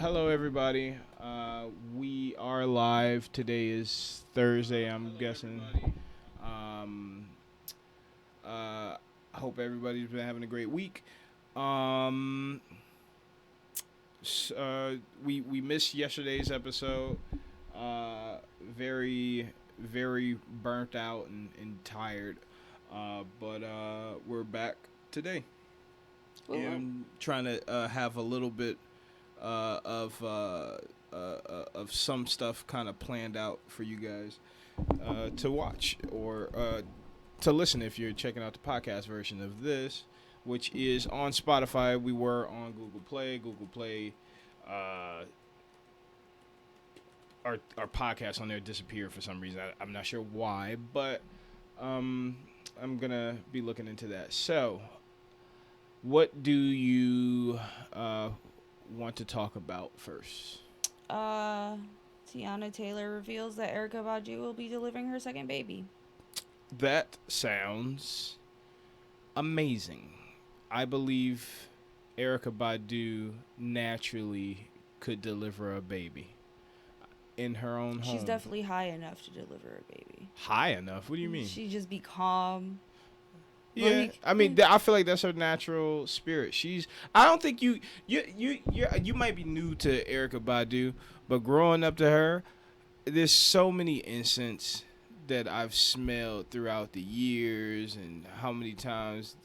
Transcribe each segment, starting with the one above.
Hello, everybody. We are live. Today is Thursday, I'm guessing. Um, I hope everybody's been having a great week. Um, we missed yesterday's episode. Very burnt out and tired. But we're back today. And I'm trying to have a little bit of some stuff kind of planned out for you guys to watch or to listen if you're checking out the podcast version of this, which is on Spotify. We were on Google Play. Google Play, our podcast on there disappeared for some reason. I'm not sure why, but I'm gonna be looking into that. So, what do you want to talk about first? Tiana Taylor reveals that Erykah Badu will be delivering her second baby. That sounds amazing. I believe Erykah Badu naturally could deliver a baby in her own home. She's definitely high enough to deliver a baby. High enough? What do you mean? She'd just be calm. Yeah, I mean, I feel like that's her natural spirit. I don't think you might be new to Erykah Badu, but growing up to her, there's so many instances that I've smelled throughout the years, and how many times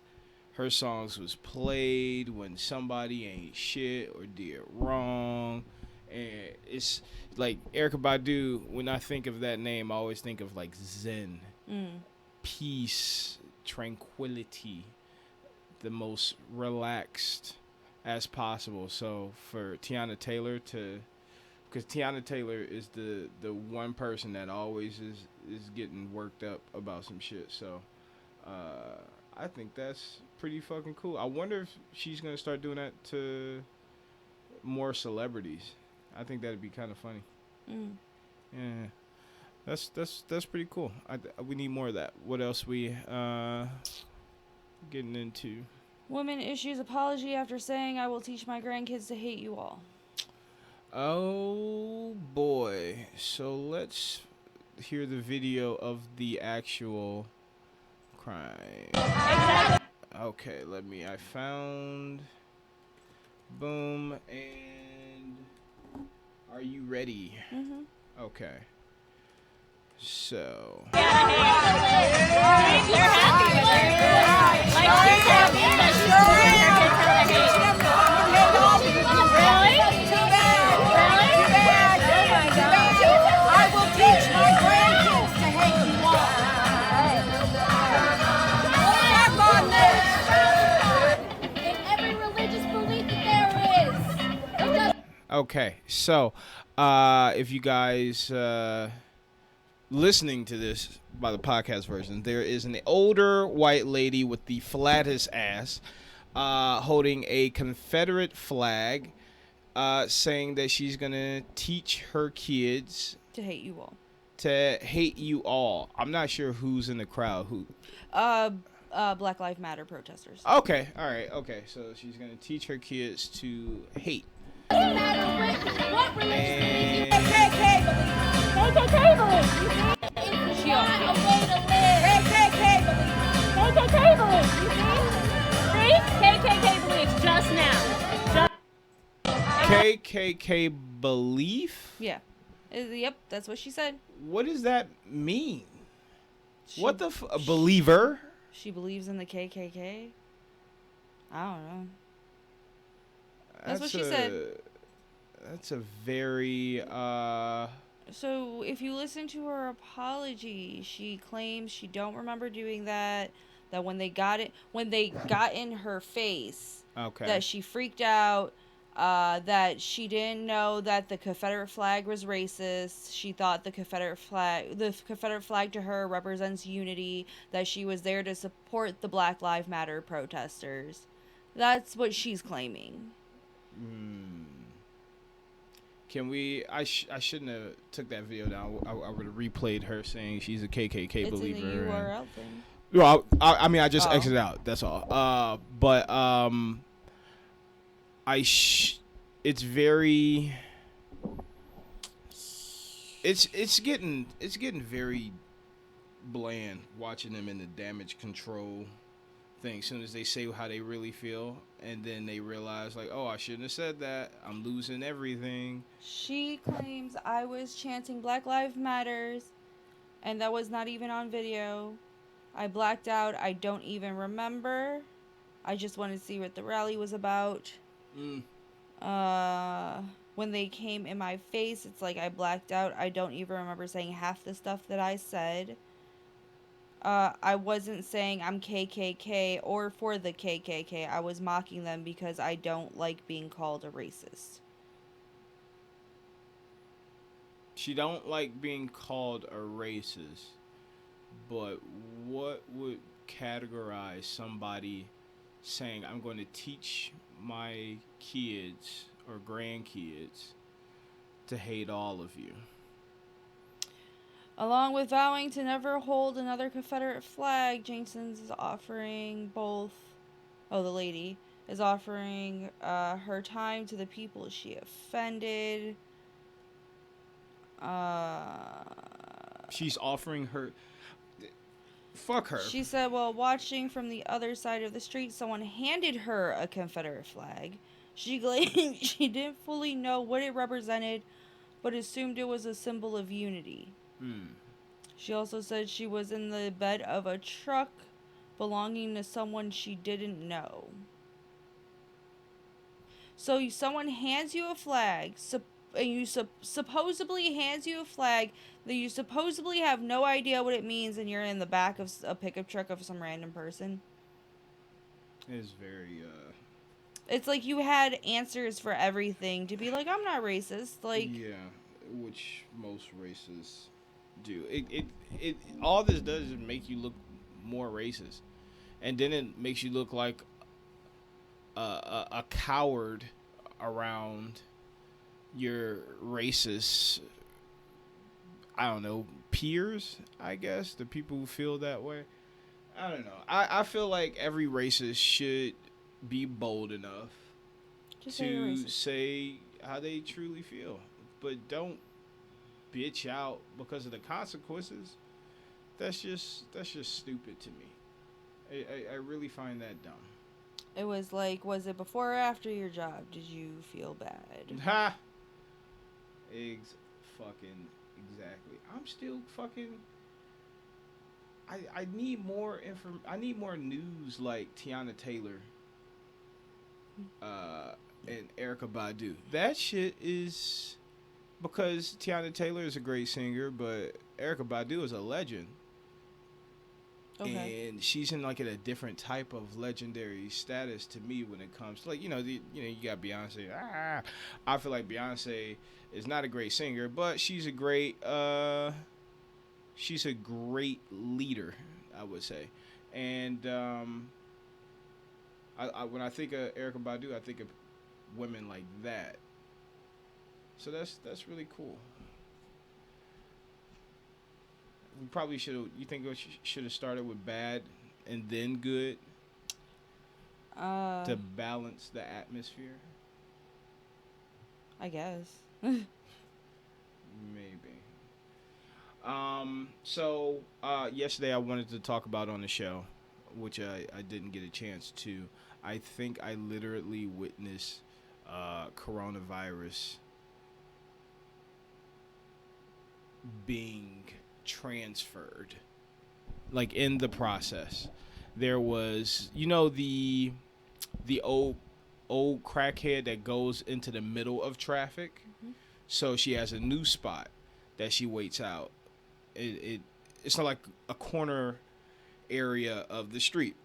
her songs was played when somebody ain't shit or did wrong. And it's like Erykah Badu, when I think of that name, I always think of like Zen, peace, tranquility, the most relaxed as possible. So for Tiana Taylor because Tiana Taylor is the one person that always is getting worked up about some shit. So I think that's pretty fucking cool. I wonder if she's gonna start doing that to more celebrities. I think that'd be kind of funny. Yeah. That's pretty cool. We need more of that. What else we getting into? Woman issues apology after saying, "I will teach my grandkids to hate you all." Oh boy. So let's hear the video of the actual crime. Okay, I found boom, and are you ready? Okay. So. I will teach my grandkids to hate you all. In every religious belief that there is. Okay, so if you guys listening to this by the podcast version, there is an older white lady with the flattest ass holding a Confederate flag, saying that she's gonna teach her kids To hate you all. to hate you all. I'm not sure who's in the crowd. Who? Black Lives Matter protesters. Okay, all right, okay. So she's gonna teach her kids to hate. Doesn't matter what religious belief you And KKK belief. It's not a way to live. KKK belief. See? KKK beliefs just now. KKK belief? Yeah. Yep, that's what she said. What does that mean? What the a she- believer? She believes in the KKK? I don't know. That's what she said. That's a very So if you listen to her apology, she claims she don't remember doing that. That when they got in her face, okay. that she freaked out. That she didn't know that the Confederate flag was racist. She thought the Confederate flag to her represents unity. That she was there to support the Black Lives Matter protesters. That's what she's claiming. Can we? I shouldn't have took that video down. I would have replayed her saying she's a KKK believer. It's in the URL thing. Well, I mean, I just exited out. That's all. But it's very it's getting very bland watching them in the damage control thing. As soon as they say how they really feel, and then they realize like, oh, I shouldn't have said that. I'm losing everything. She claims I was chanting Black Lives Matters, and that was not even on video. I blacked out. I don't even remember. I just wanted to see what the rally was about. When they came in my face, it's like I blacked out. I don't even remember saying half the stuff that I said. I wasn't saying I'm KKK or for the KKK. I was mocking them because I don't like being called a racist. She don't like being called a racist, but what would categorize somebody saying I'm going to teach my kids or grandkids to hate all of you? Along with vowing to never hold another Confederate flag, Jenkins is offering both. Oh, the lady is offering her time to the people she offended. She's offering her. Fuck her. She said, while watching from the other side of the street, someone handed her a Confederate flag. She claimed she didn't fully know what it represented, but assumed it was a symbol of unity. She also said she was in the bed of a truck belonging to someone she didn't know. So someone hands you a flag, and you supposedly hands you a flag that you supposedly have no idea what it means, and you're in the back of a pickup truck of some random person. It's very It's like you had answers for everything to be like, I'm not racist. Like, yeah, which most racists do. It all this does is make you look more racist, and then it makes you look like a coward around your racist, I don't know, peers, I guess, the people who feel that way. I don't know. I feel like every racist should be bold enough just say you're to racist. say how they truly feel, but don't bitch out because of the consequences. That's just stupid to me. I really find that dumb. It was like, was it before or after your job? Did you feel bad? Ha! Fucking exactly. I'm still fucking. I need more I need more news like Tiana Taylor, and Erykah Badu. That shit is because Tiana Taylor is a great singer, but Erykah Badu is a legend. Okay. And she's in like in a different type of legendary status to me when it comes to like you got Beyonce. I feel like Beyonce is not a great singer, but she's a great leader, I would say. And I when I think of Erykah Badu, I think of women like that. So that's really cool. We probably should have. You think we should have started with bad and then good to balance the atmosphere? I guess. Maybe. So yesterday I wanted to talk about on the show, which I didn't get a chance to. I think I literally witnessed coronavirus being transferred, like in the process. There was, the old crackhead that goes into the middle of traffic. Mm-hmm. So she has a new spot that she waits out. It's not like a corner area of the street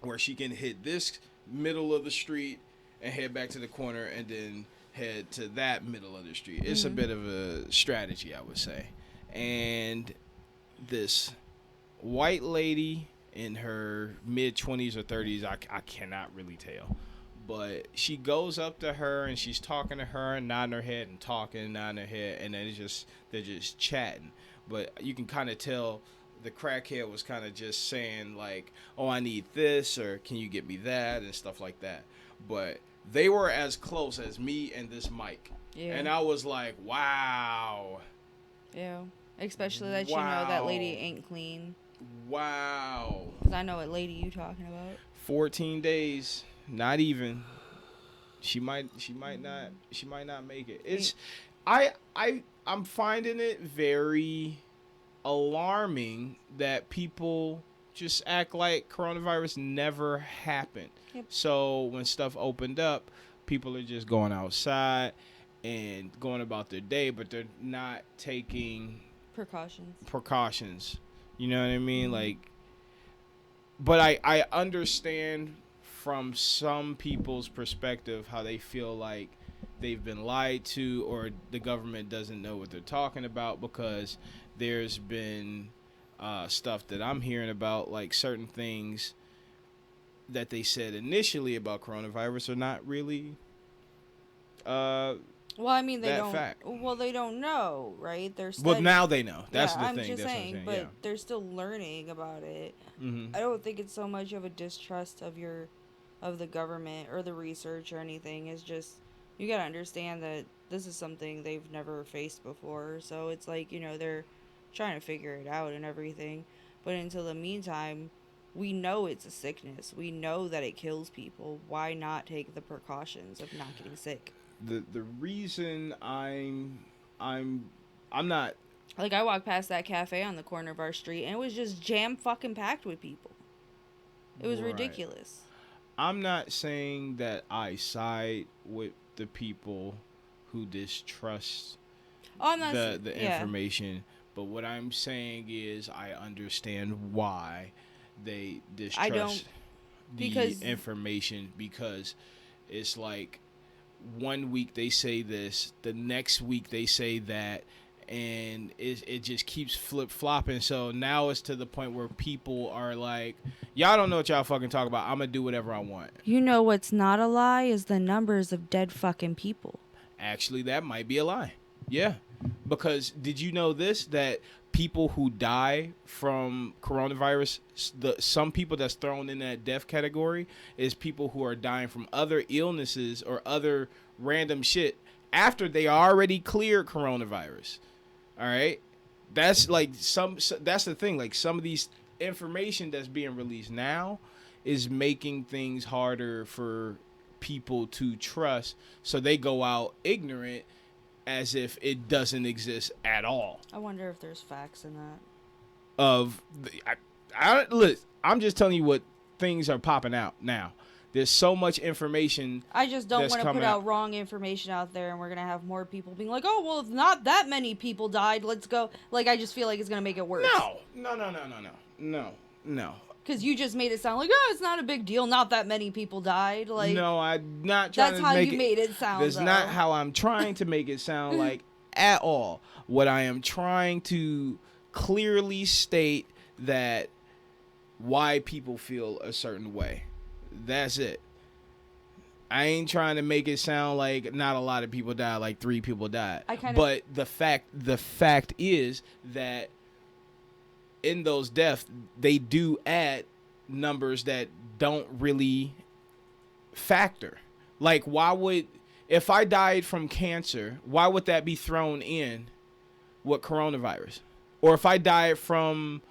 where she can hit this middle of the street and head back to the corner and then head to that middle of the street. It's a bit of a strategy, I would say. And this white lady in her mid-20s or 30s, I cannot really tell, but she goes up to her and she's talking to her and nodding her head and talking, nodding her head, and then they're just chatting. But you can kind of tell the crackhead was kind of just saying like, oh, I need this, or can you get me that, and stuff like that. But they were as close as me and this mic. Yeah. And I was like, wow. Yeah. Especially that you know that lady ain't clean. Wow. Because I know what lady you talking about. 14 days, not even. She might not make it. It's I'm finding it very alarming that people just act like coronavirus never happened. Yep. So when stuff opened up, people are just going outside and going about their day, but they're not taking precautions. You know what I mean? Like, but I understand from some people's perspective how they feel like they've been lied to or the government doesn't know what they're talking about, because there's been stuff that I'm hearing about, like certain things that they said initially about coronavirus are not really well, I mean, they that don't. fact. Well, they don't know, right? They're well, now they know. That's yeah, the I'm thing. just That's saying, what I'm saying. but they're still learning about it. Mm-hmm. I don't think it's so much of a distrust of the government or the research or anything. It's just you gotta understand that this is something they've never faced before. So it's like, you know, they're trying to figure it out and everything. But until the meantime, we know it's a sickness. We know that it kills people. Why not take the precautions of not getting sick? The reason I'm not, like, I walked past that cafe on the corner of our street and it was just jam fucking packed with people. It was right. ridiculous. I'm not saying that I side with the people who distrust the information, but what I'm saying is I understand why they distrust the information, because it's like 1 week they say this, the next week they say that, and it just keeps flip-flopping. So now it's to the point where people are like, y'all don't know what y'all fucking talk about. I'm going to do whatever I want. You know what's not a lie is the numbers of dead fucking people. Actually, that might be a lie. Yeah. Because did you know this, that people who die from coronavirus, some people that's thrown in that death category is people who are dying from other illnesses or other random shit after they already cleared coronavirus. All right. That's like that's the thing. Like, some of these information that's being released now is making things harder for people to trust. So they go out ignorant as if it doesn't exist at all. I wonder if there's facts in that. Look, I'm just telling you what things are popping out now. There's so much information. I just don't want to put out wrong information out there, and we're gonna have more people being like, "Oh, well, if not that many people died, let's go." Like, I just feel like it's gonna make it worse. No. Because you just made it sound like, oh, it's not a big deal. Not that many people died. Like, no, I'm not trying to make it. That's how you made it sound. That's not how I'm trying to make it sound like at all. What I am trying to clearly state that why people feel a certain way. That's it. I ain't trying to make it sound like not a lot of people died, like 3 people died. But the fact is that in those deaths, they do add numbers that don't really factor. Like, if I died from cancer, why would that be thrown in with coronavirus? Or if I died from,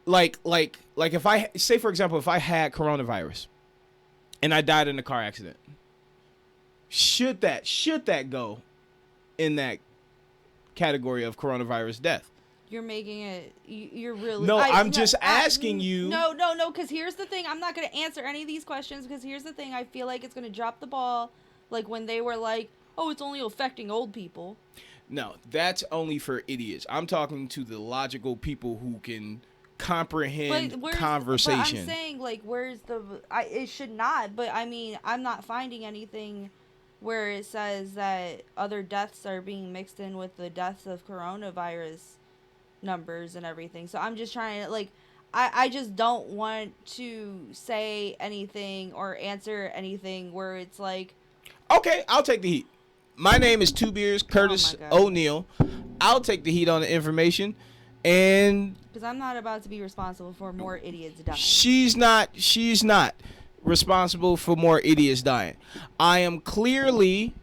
like if I, say for example, if I had coronavirus and I died in a car accident, should that go in that category of coronavirus death? You're making it. You're really. No, I'm just asking you. No. Because here's the thing. I'm not going to answer any of these questions because here's the thing. I feel like it's going to drop the ball. Like when they were like, "Oh, it's only affecting old people." No, that's only for idiots. I'm talking to the logical people who can comprehend conversation. But I'm saying, like, where's the? It should not. But I mean, I'm not finding anything where it says that other deaths are being mixed in with the deaths of coronavirus numbers and everything. So I'm just trying to, like, I just don't want to say anything or answer anything where it's like, okay, I'll take the heat. My name is Two Beers Curtis O'Neill. I'll take the heat on the information, and because I'm not about to be responsible for more idiots dying. She's not. responsible for more idiots dying. I am clearly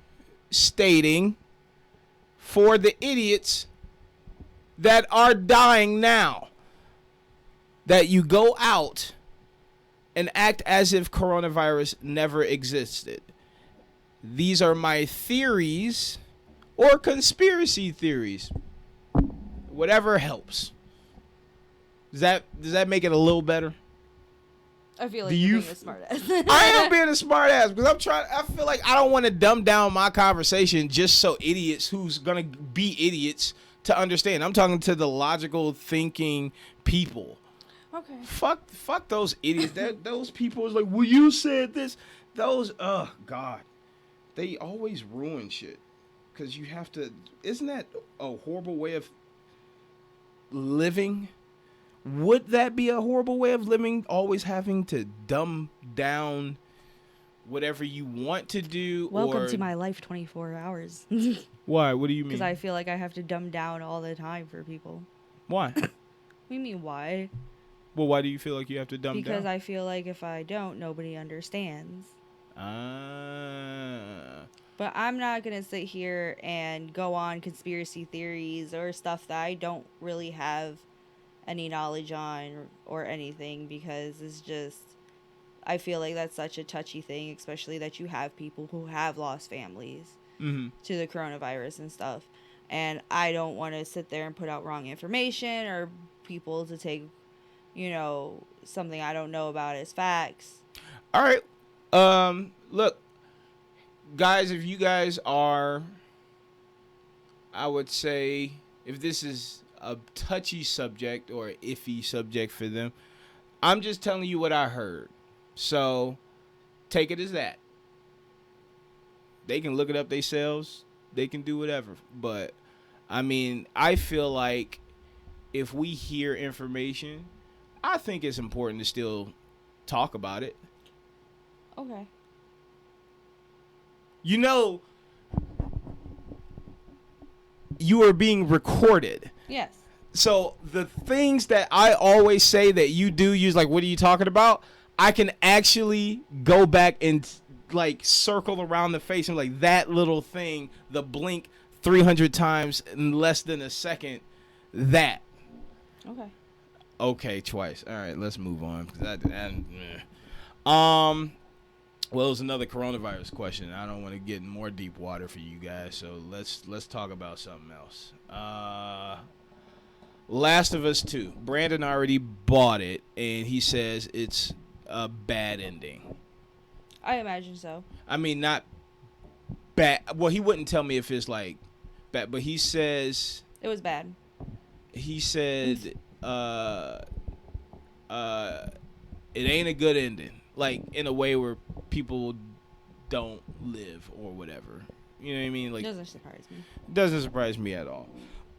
stating for the idiots that are dying now that you go out and act as if coronavirus never existed. These are my theories or conspiracy theories. Whatever helps. Does that make it a little better? I feel like Do you're you being a smartass. I am being a smart ass because I feel like I don't want to dumb down my conversation just so idiots who's gonna be idiots to understand. I'm talking to the logical thinking people. Okay. Fuck those idiots. Those people is like, well, you said this. Those, God, they always ruin shit. Cause you have to. Isn't that a horrible way of living? Would that be a horrible way of living? Always having to dumb down whatever you want to do. Welcome to my life 24 hours. Why? What do you mean? Because I feel like I have to dumb down all the time for people. Why? What do you mean why? Well, why do you feel like you have to dumb down? Because I feel like if I don't, nobody understands. But I'm not going to sit here and go on conspiracy theories or stuff that I don't really have any knowledge on or anything, because it's just, I feel like that's such a touchy thing, especially that you have people who have lost families to the coronavirus and stuff. And I don't want to sit there and put out wrong information or people to take, something I don't know about as facts. All right. Look, guys, if you guys are, I would say, if this is a touchy subject or iffy subject for them, I'm just telling you what I heard. So take it as that. They can look it up themselves. They can do whatever. But, I mean, I feel like if we hear information, I think it's important to still talk about it. Okay. You are being recorded. Yes. So the things that I always say that you do use, like, what are you talking about? I can actually go back and like circle around the face and like that little thing, the blink 300 times in less than a second. That. Okay. Okay, twice. All right, let's move on. Well, it was another coronavirus question. I don't want to get in more deep water for you guys, so let's talk about something else. Last of Us 2. Brandon already bought it, and he says it's a bad ending. I imagine so. I mean, not bad. Well, he wouldn't tell me if it's like bad, but he says it was bad. He said, it ain't a good ending. Like, in a way where people don't live or whatever. You know what I mean? Like, Doesn't surprise me. Doesn't surprise me at all.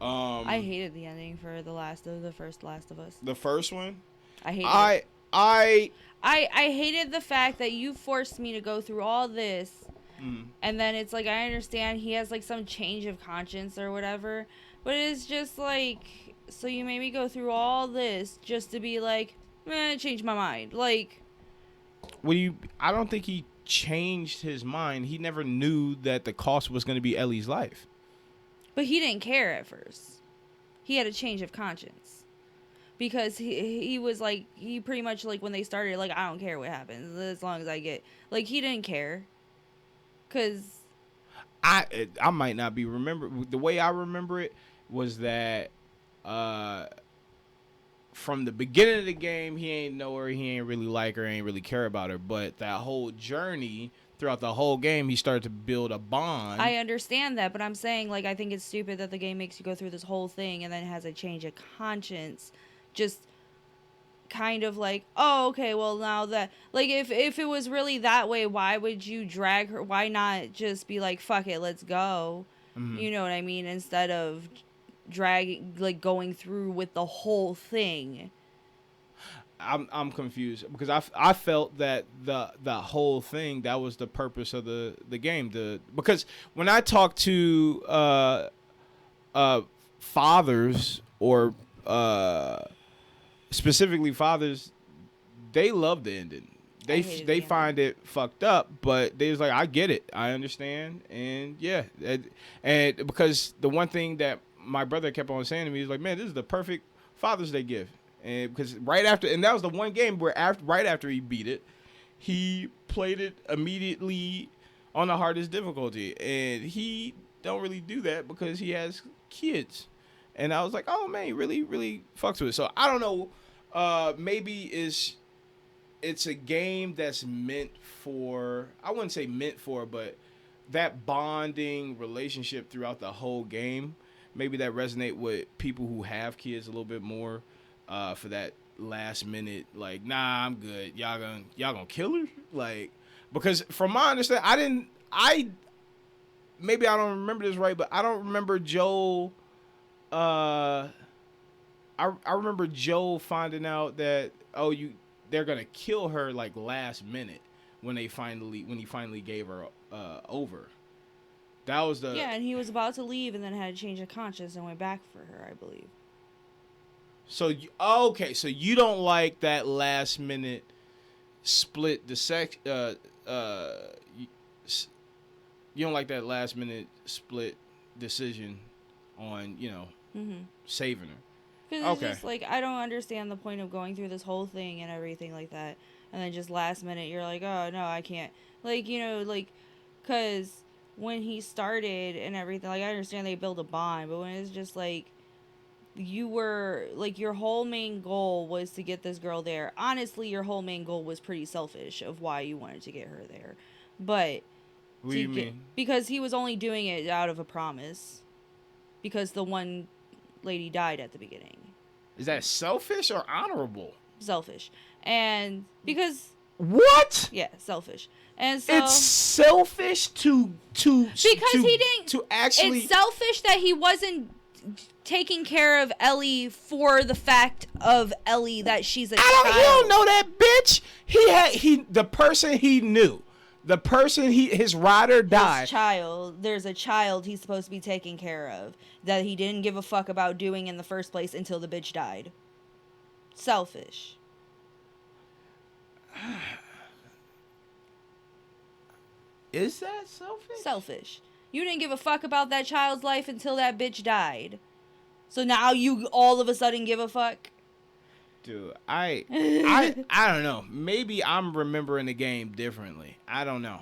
I hated the ending for the first Last of Us. The first one? I hated it. I hated the fact that you forced me to go through all this, and then it's like, I understand he has like some change of conscience or whatever, but it's just like, so you made me go through all this just to be like, change my mind. Like, I don't think he changed his mind. He never knew that the cost was going to be Ellie's life. But he didn't care at first. He had a change of conscience. Because he was like, he pretty much like when they started, like, I don't care what happens as long as I get, like, he didn't care. Because I might not be the way I remember it was that from the beginning of the game, he ain't know her, he ain't really like her, ain't really care about her, but that whole journey throughout the whole game, he started to build a bond. I understand that, but I'm saying, like, I think it's stupid that the game makes you go through this whole thing and then has a change of conscience. Just kind of like, oh, okay, well, now that, like, if it was really that way, why would you drag her? Why not just be like, fuck it, let's go? Mm-hmm. You know what I mean? Instead of dragging, like, going through with the whole thing. I'm confused because I felt that the whole thing, that was the purpose of the game. Because when I talk to fathers or specifically fathers, they love the ending. they hated they the find it fucked up, but they was like, I get it, I understand, and yeah, and because the one thing that my brother kept on saying to me is like, man, this is the perfect Father's Day gift, and because right after, and that was the one game where right after he beat it, he played it immediately on the hardest difficulty, and he don't really do that because he has kids, and I was like, oh man, he really fucks with it. So I don't know, maybe it's a game that's meant for, I wouldn't say meant for, but that bonding relationship throughout the whole game, maybe that resonate with people who have kids a little bit more, for that last minute, like, nah, I'm good. Y'all gonna kill her? Like, because from my understanding, maybe I don't remember this right, but I don't remember Joel, I remember Joel finding out that, they're gonna kill her like last minute when he finally gave her over. That was the Yeah, and he was about to leave and then had a change of conscience and went back for her, I believe. So so you don't like that last minute split you don't like that last minute split decision on, saving her. Because it's Okay. just like, I don't understand the point of going through this whole thing and everything like that. And then just last minute, you're like, oh, no, I can't. Like, because when he started and everything, like, I understand they build a bond, but when it's just like, you were, like, your whole main goal was to get this girl there. Honestly, your whole main goal was pretty selfish of why you wanted to get her there. But What do you mean? because he was only doing it out of a promise. Because the one lady died at the beginning. Is that selfish or honorable? Selfish. And because What? yeah, selfish. And so It's selfish to he didn't to actually. it's selfish that he wasn't taking care of Ellie for the fact of Ellie that she's a child. You don't know that bitch. The person he knew, the person his rider died. His child, there's a child he's supposed to be taking care of that he didn't give a fuck about doing in the first place until the bitch died. Selfish. Is that selfish? Selfish. You didn't give a fuck about that child's life until that bitch died. So now you all of a sudden give a fuck? Dude, I don't know. Maybe I'm remembering the game differently. I don't know.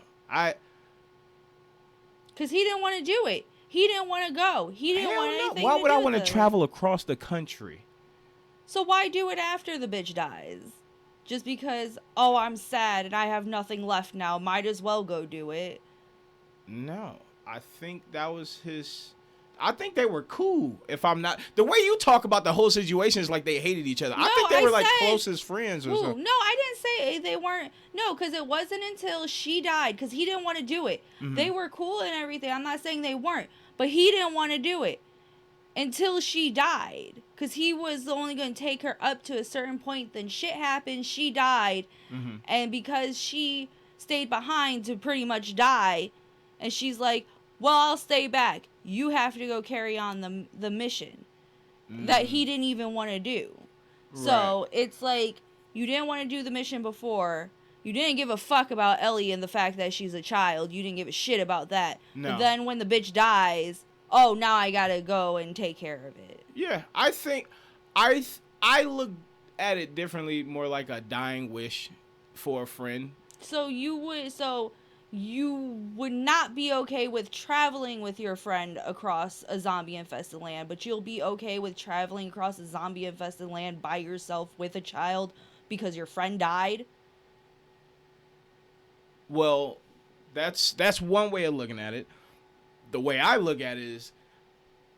Because he didn't want to do it. He didn't want to go. He didn't want anything Why would I want to travel across the country? So why do it after the bitch dies? Just because, oh, I'm sad and I have nothing left now. Might as well go do it. No. I think that was his... I think they were cool. If I'm not... The way you talk about the whole situation is like they hated each other. No, I think they were like said- closest friends or Ooh, something. no, I didn't say they weren't. No, because it wasn't until she died, because he didn't want to do it. Mm-hmm. They were cool and everything. I'm not saying they weren't, but he didn't want to do it until she died, because he was only going to take her up to a certain point. Then shit happened. She died, Mm-hmm. and because she stayed behind to pretty much die, and she's like, well, I'll stay back. You have to go carry on the mission that he didn't even want to do. So it's like, you didn't want to do the mission before. You didn't give a fuck about Ellie and the fact that she's a child. You didn't give a shit about that. No. But then when the bitch dies, oh, now I gotta go and take care of it. Yeah, I think... I look at it differently, more like a dying wish for a friend. So you would not be okay with traveling with your friend across a zombie-infested land, but you'll be okay with traveling across a zombie-infested land by yourself with a child because your friend died? Well, that's one way of looking at it. The way I look at it is,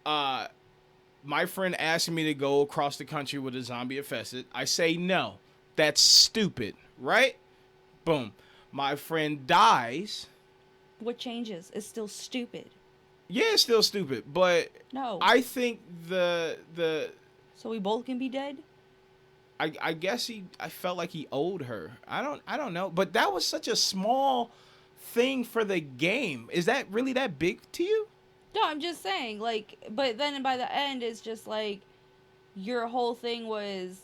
my friend asked me to go across the country with a zombie infested. I say no. That's stupid, right? Boom. My friend dies. What changes? It's still stupid. Yeah, it's still stupid, but No. I think the So we both can be dead? I guess I felt like he owed her. I don't know, but that was such a small thing for the game. Is that really that big to you? No, I'm just saying, like, but then by the end, it's just like, your whole thing was,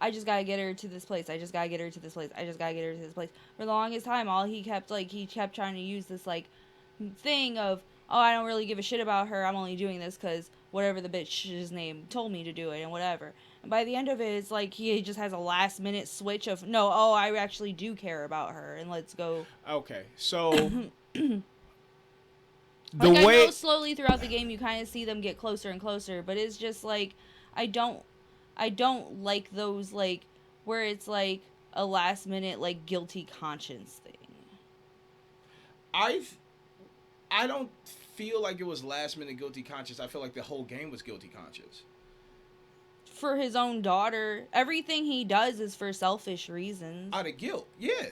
I just gotta get her to this place. I just gotta get her to this place. I just gotta get her to this place. For the longest time, all he kept trying to use this like thing of, oh, I don't really give a shit about her. I'm only doing this because whatever the bitch's name told me to do it and whatever. And by the end of it, it's like he just has a last minute switch of, no, oh, I actually do care about her and let's go. Okay, so the Like, way I know slowly throughout the game you kind of see them get closer and closer, but it's just like I don't like those like where it's like a last minute like guilty conscience thing. I don't feel like it was last minute guilty conscience. I feel like the whole game was guilty conscious. For his own daughter, everything he does is for selfish reasons. Out of guilt, yeah.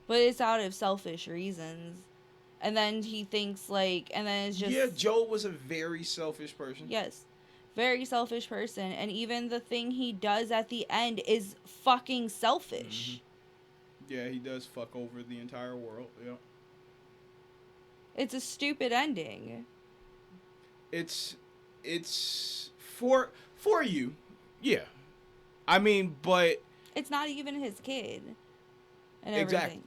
But it's out of selfish reasons. And then he thinks like, and then it's just... Yeah, Joel was a very selfish person. Yes. Very selfish person. And even the thing he does at the end is fucking selfish. Mm-hmm. Yeah, he does fuck over the entire world, yeah. It's a stupid ending. It's for you, yeah. I mean, but... It's not even his kid. And exactly. everything.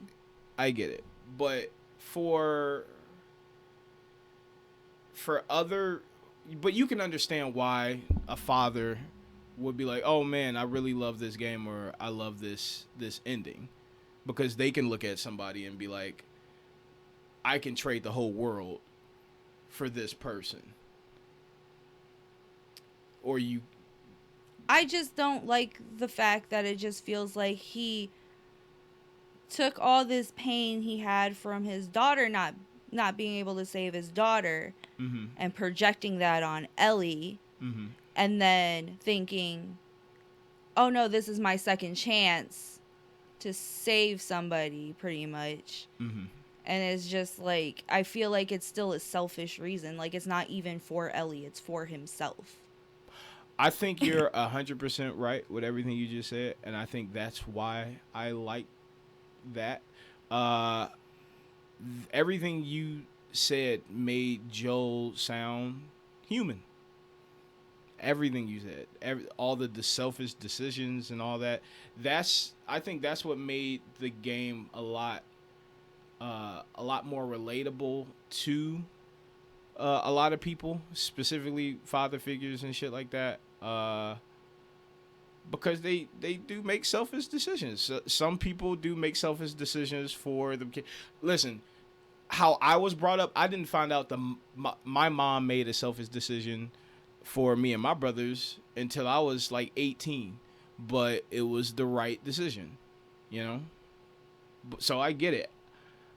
I get it. But... For other, but you can understand why a father would be like, oh man, I really love this game, or I love this ending, because they can look at somebody and be like, I can trade the whole world for this person. Or you. I just don't like the fact that it just feels like he took all this pain he had from his daughter not being able to save his daughter, mm-hmm. and projecting that on Ellie, mm-hmm. and then thinking, oh no, this is my second chance to save somebody, pretty much. Mm-hmm. And it's just like, I feel like it's still a selfish reason. Like, it's not even for Ellie, it's for himself. I think you're 100% right with everything you just said, and I think that's why I like that. Everything you said made Joel sound human. Everything you said, all the selfish decisions and all that. I think that's what made the game a lot more relatable to a lot of people, specifically father figures and shit like that. Because they do make selfish decisions. Some people do make selfish decisions for the kid. Listen, how I was brought up, I didn't find out my mom made a selfish decision for me and my brothers until I was like 18. But it was the right decision, you know? So I get it.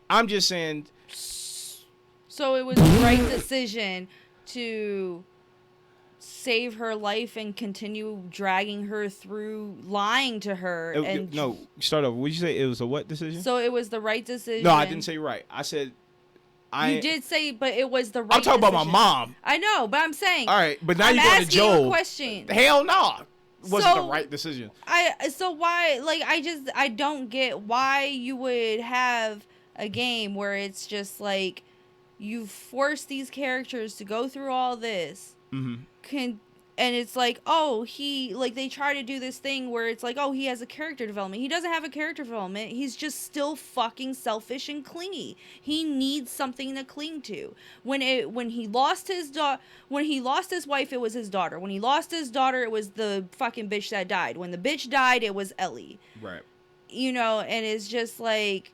I'm just saying... So it was the right decision to save her life and continue dragging her through lying to her. No, start over. Would you say it was a what decision? So it was the right decision. No, I didn't say right. I said you did say, but it was the right I'm talking decision. about my mom. I know, but I'm saying. All right, but now I'm you're going to Joel. asking you a question. Hell no. Wasn't the right decision. So why, like, I don't get why you would have a game where it's just like you force these characters to go through all this. Mm-hmm. And it's like, oh, they try to do this thing where it's like, oh, he has a character development. He doesn't have a character development. He's just still fucking selfish and clingy. He needs something to cling to. When he lost his wife, it was his daughter. When he lost his daughter, it was the fucking bitch that died. When the bitch died, it was Ellie. Right. You know, and it's just like,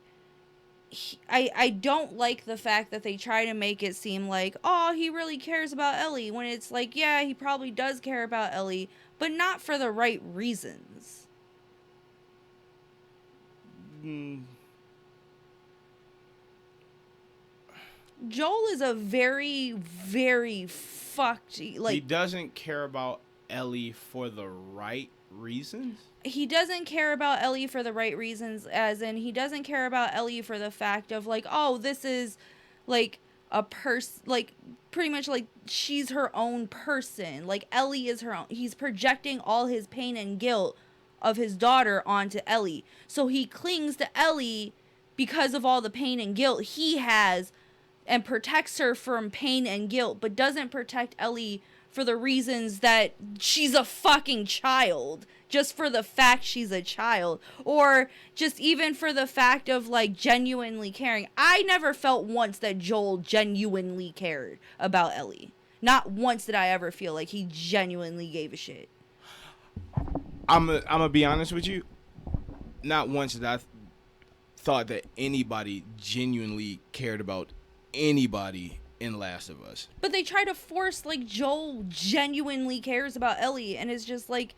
I don't like the fact that they try to make it seem like, oh, he really cares about Ellie, when it's like, yeah, he probably does care about Ellie, but not for the right reasons. Joel is a very, very fucked, like... He doesn't care about Ellie for the right reasons? He doesn't care about Ellie for the right reasons, as in he doesn't care about Ellie for the fact of like, oh, this is like a person, like pretty much like she's her own person. Like Ellie is her own. He's projecting all his pain and guilt of his daughter onto Ellie. So he clings to Ellie because of all the pain and guilt he has and protects her from pain and guilt, but doesn't protect Ellie for the reasons that she's a fucking child, just for the fact she's a child, or just even for the fact of like genuinely caring. I never felt once that Joel genuinely cared about Ellie. Not once did I ever feel like he genuinely gave a shit. I'm gonna be honest with you. Not once did I thought that anybody genuinely cared about anybody in Last of Us. But they try to force like Joel genuinely cares about Ellie, and it's just like,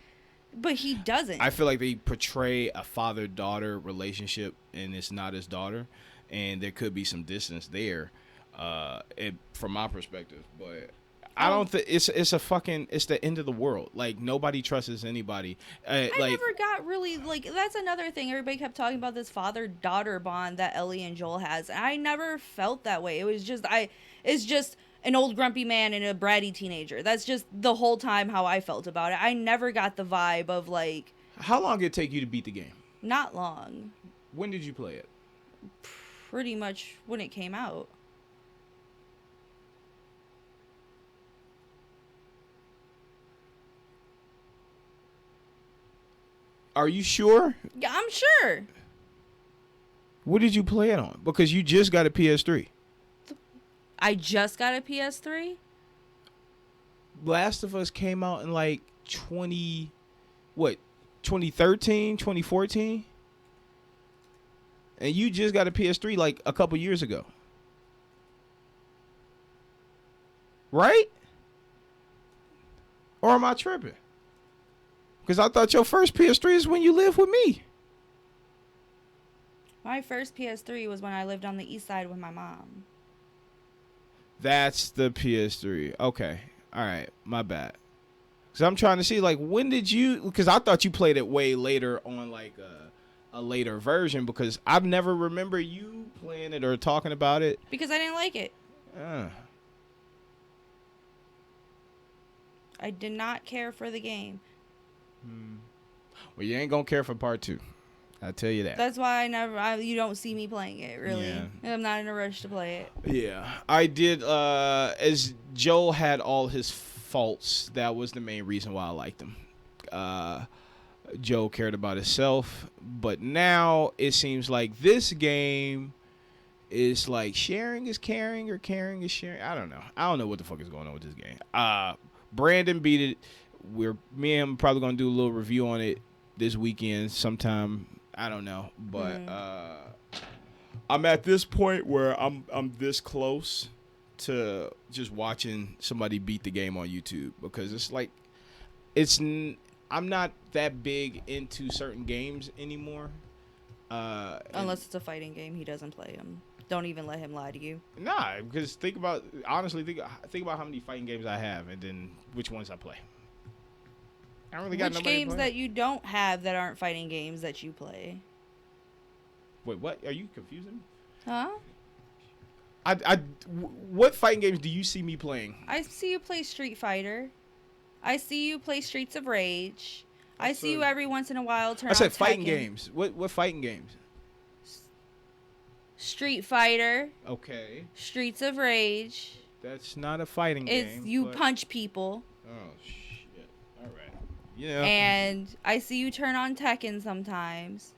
but he doesn't. I feel like they portray a father-daughter relationship, and it's not his daughter, and there could be some distance there, from my perspective. But I don't think it's the end of the world. Like, nobody trusts anybody. I never got really, like, that's another thing. Everybody kept talking about this father-daughter bond that Ellie and Joel has. And I never felt that way. It was just, it's just an old grumpy man and a bratty teenager. That's just the whole time how I felt about it. I never got the vibe of, like... How long did it take you to beat the game? Not long. When did you play it? Pretty much when it came out. Are you sure? Yeah, I'm sure. What did you play it on? Because you just got a PS3. I just got a PS3? Last of Us came out in like 2013, 2014? And you just got a PS3 like a couple years ago. Right? Or am I tripping? Because I thought your first PS3 is when you lived with me. My first PS3 was when I lived on the east side with my mom. That's the PS3. Okay. All right. My bad. Because I'm trying to see, like, when did you... Because I thought you played it way later on, like, a later version. Because I've never remember you playing it or talking about it. Because I didn't like it. I did not care for the game. Well, you ain't gonna care for part 2. I'll tell you that. That's why you don't see me playing it, really. Yeah. I'm not in a rush to play it. Yeah. I did, as Joel had all his faults, that was the main reason why I liked him. Joel cared about himself, but now it seems like this game is like sharing is caring or caring is sharing. I don't know what the fuck is going on with this game. Brandon beat it. Me and him probably gonna do a little review on it this weekend sometime. I don't know, but I'm at this point where I'm this close to just watching somebody beat the game on YouTube, because it's like I'm not that big into certain games anymore. Unless it's a fighting game, he doesn't play them. Don't even let him lie to you. Nah, because think about how many fighting games I have, and then which ones I play. I don't really got Which nobody games playing. that you don't have that aren't fighting games that you play? Wait, what? Are you confusing me? Huh? What fighting games do you see me playing? I see you play Street Fighter. I see you play Streets of Rage. I see you every once in a while turn on I said Tekken. fighting games. What fighting games? Street Fighter. Okay. Streets of Rage. That's not a fighting game. It's you punch people. Oh, shit. All right. Yeah. And I see you turn on Tekken sometimes.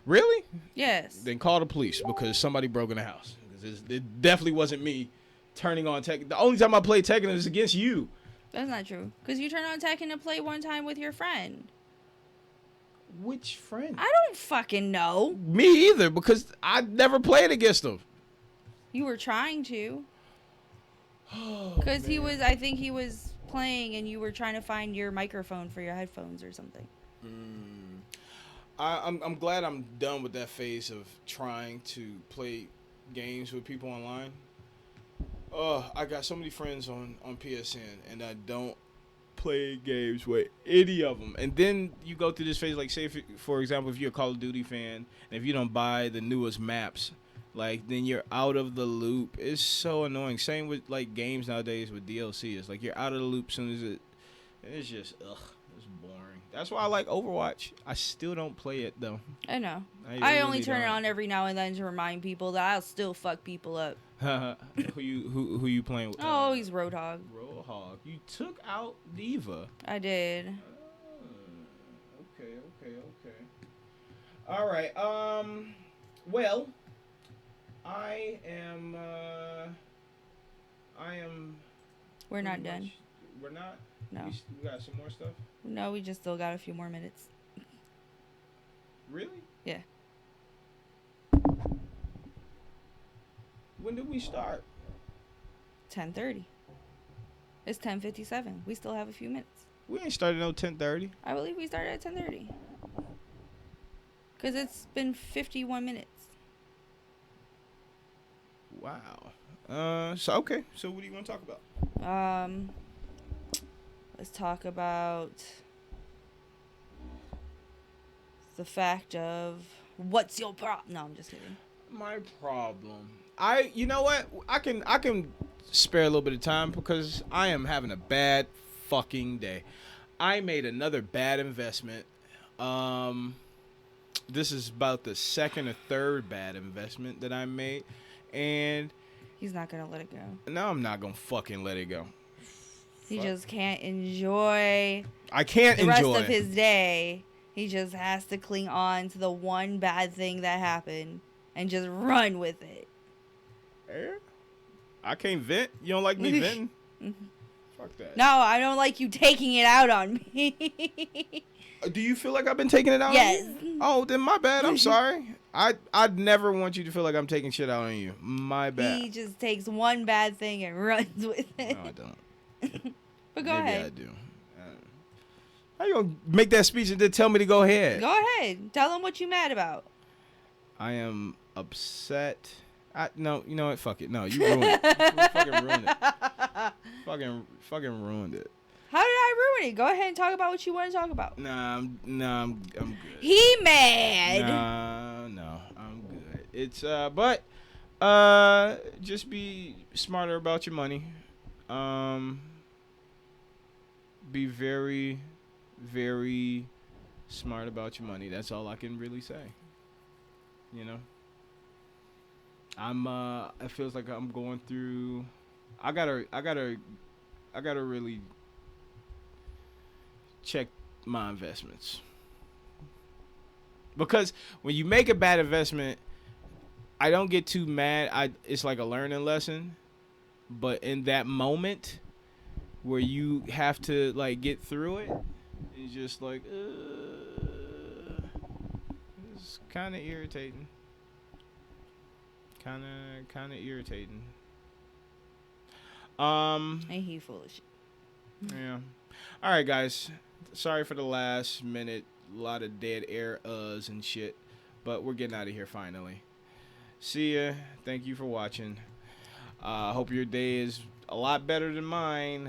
Really? Yes. Then call the police, because somebody broke in the house. It definitely wasn't me turning on Tekken. The only time I played Tekken is against you. That's not true. Because you turned on Tekken to play one time with your friend. Which friend? I don't fucking know. Me either, because I never played against him. You were trying to. Because I think he was playing and you were trying to find your microphone for your headphones or something. I'm glad I'm done with that phase of trying to play games with people online. I got so many friends on PSN, and I don't play games with any of them. And then you go through this phase, like, say, for example, if you're a Call of Duty fan, and if you don't buy the newest maps, like, then you're out of the loop. It's so annoying. Same with, like, games nowadays with DLC. It's like you're out of the loop as soon as it's just, it's boring. That's why I like Overwatch. I still don't play it though. I know. I I really only turn it don't. on every now and then to remind people that I'll still fuck people up. who you playing with? Oh, he's Roadhog. Roadhog. You took out Diva. I did. Okay. All right. Well, I am. We're not pretty done. much- We're not. No. We got some more stuff. No, we just still got a few more minutes. Really? Yeah. When did we start? 10:30. It's 10:57. We still have a few minutes. We ain't started no 10:30. I believe we started at 10:30. Because it's been 51 minutes. Wow. So okay. So what do you want to talk about? Let's talk about the fact of what's your problem. No, I'm just kidding. My problem. You know what? I can spare a little bit of time because I am having a bad fucking day. I made another bad investment. This is about the second or third bad investment that I made, and He's not gonna let it go. now I'm not gonna fucking let it go. He Fuck. just can't enjoy I can't the rest enjoy of his day. He just has to cling on to the one bad thing that happened and just run with it. I can't vent. You don't like me venting? Fuck that. No, I don't like you taking it out on me. Do you feel like I've been taking it out Yes. on you? Oh, then my bad. I'm sorry. I'd never want you to feel like I'm taking shit out on you. My bad. He just takes one bad thing and runs with it. No, I don't. But go Maybe ahead. I do. How you gonna make that speech and then tell me to go ahead? Go ahead. Tell them what you mad about. I am upset. No, you know what? Fuck it. No, you ruined it. You fucking ruined it. Fucking ruined it. How did I ruin it? Go ahead and talk about what you want to talk about. I'm good. He mad. No, I'm good. It's but just be smarter about your money. Be very, very smart about your money. That's all I can really say. You know. It feels like I'm going through. I gotta really check my investments. Because when you make a bad investment, I don't get too mad. It's like a learning lesson. But in that moment where you have to like get through it, it's just like it's kind of irritating. Kind of irritating. Ain't he full of shit? Yeah. All right, guys. Sorry for the last minute. A lot of dead air and shit. But we're getting out of here finally. See ya. Thank you for watching. Hope your day is a lot better than mine.